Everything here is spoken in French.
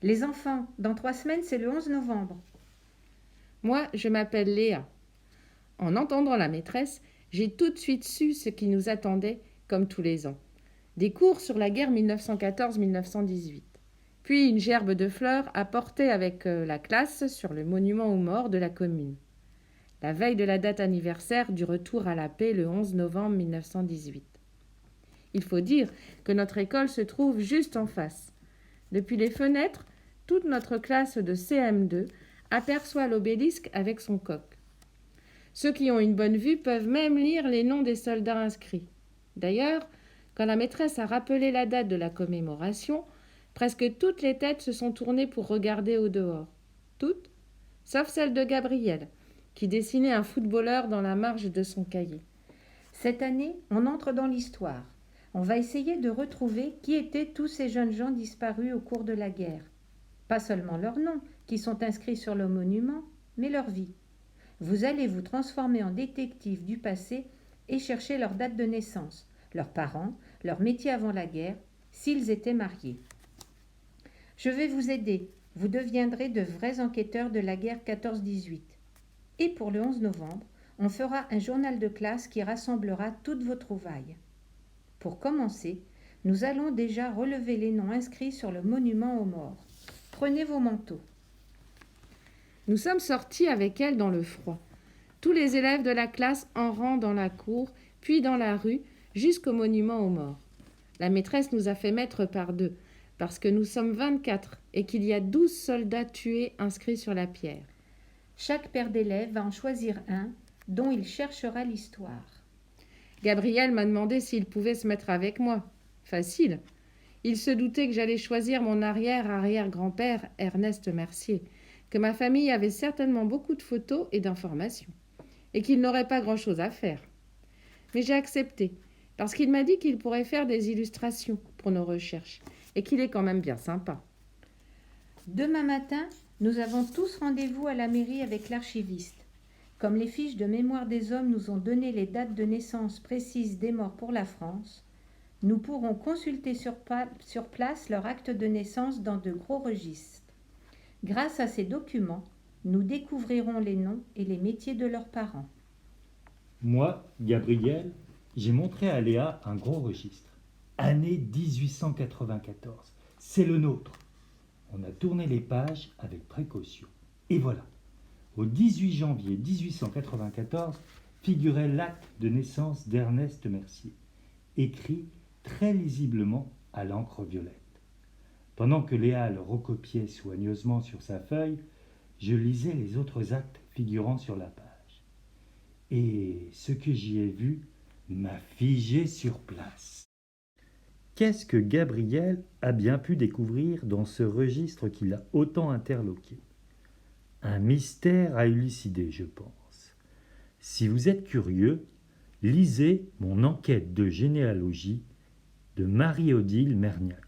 Les enfants, dans 3 semaines, c'est le 11 novembre. Moi, je m'appelle Léa. En entendant la maîtresse, j'ai tout de suite su ce qui nous attendait, comme tous les ans. Des cours sur la guerre 1914-1918. Puis une gerbe de fleurs à porter avec la classe sur le monument aux morts de la commune. La veille de la date anniversaire du retour à la paix le 11 novembre 1918. Il faut dire que notre école se trouve juste en face. Depuis les fenêtres, toute notre classe de CM2 aperçoit l'obélisque avec son coq. Ceux qui ont une bonne vue peuvent même lire les noms des soldats inscrits. D'ailleurs, quand la maîtresse a rappelé la date de la commémoration, presque toutes les têtes se sont tournées pour regarder au dehors. Toutes, sauf celle de Gabriel, qui dessinait un footballeur dans la marge de son cahier. Cette année, on entre dans l'histoire. On va essayer de retrouver qui étaient tous ces jeunes gens disparus au cours de la guerre. Pas seulement leurs noms, qui sont inscrits sur le monument, mais leur vie. Vous allez vous transformer en détective du passé et chercher leur date de naissance, leurs parents, leur métier avant la guerre, s'ils étaient mariés. Je vais vous aider. Vous deviendrez de vrais enquêteurs de la guerre 14-18. Et pour le 11 novembre, on fera un journal de classe qui rassemblera toutes vos trouvailles. Pour commencer, nous allons déjà relever les noms inscrits sur le monument aux morts. Prenez vos manteaux. Nous sommes sortis avec elle dans le froid. Tous les élèves de la classe en rang dans la cour, puis dans la rue, jusqu'au monument aux morts. La maîtresse nous a fait mettre par deux, parce que nous sommes 24 et qu'il y a 12 soldats tués inscrits sur la pierre. Chaque père d'élèves va en choisir un dont il cherchera l'histoire. Gabriel m'a demandé s'il pouvait se mettre avec moi. Facile. Il se doutait que j'allais choisir mon arrière-arrière-grand-père, Ernest Mercier, que ma famille avait certainement beaucoup de photos et d'informations, et qu'il n'aurait pas grand-chose à faire. Mais j'ai accepté, parce qu'il m'a dit qu'il pourrait faire des illustrations pour nos recherches, et qu'il est quand même bien sympa. Demain matin, nous avons tous rendez-vous à la mairie avec l'archiviste. Comme les fiches de mémoire des hommes nous ont donné les dates de naissance précises des morts pour la France, nous pourrons consulter sur place leur acte de naissance dans de gros registres. Grâce à ces documents, nous découvrirons les noms et les métiers de leurs parents. Moi, Gabriel, j'ai montré à Léa un gros registre. Année 1894. C'est le nôtre. On a tourné les pages avec précaution. Et voilà. Au 18 janvier 1894 figurait l'acte de naissance d'Ernest Mercier, écrit très lisiblement à l'encre violette. Pendant que Léa le recopiait soigneusement sur sa feuille, je lisais les autres actes figurant sur la page. Et ce que j'y ai vu m'a figé sur place. Qu'est-ce que Gabriel a bien pu découvrir dans ce registre qui l'a autant interloqué? Un mystère à élucider, je pense. Si vous êtes curieux, lisez mon enquête de généalogie de Marie-Odile Merniac.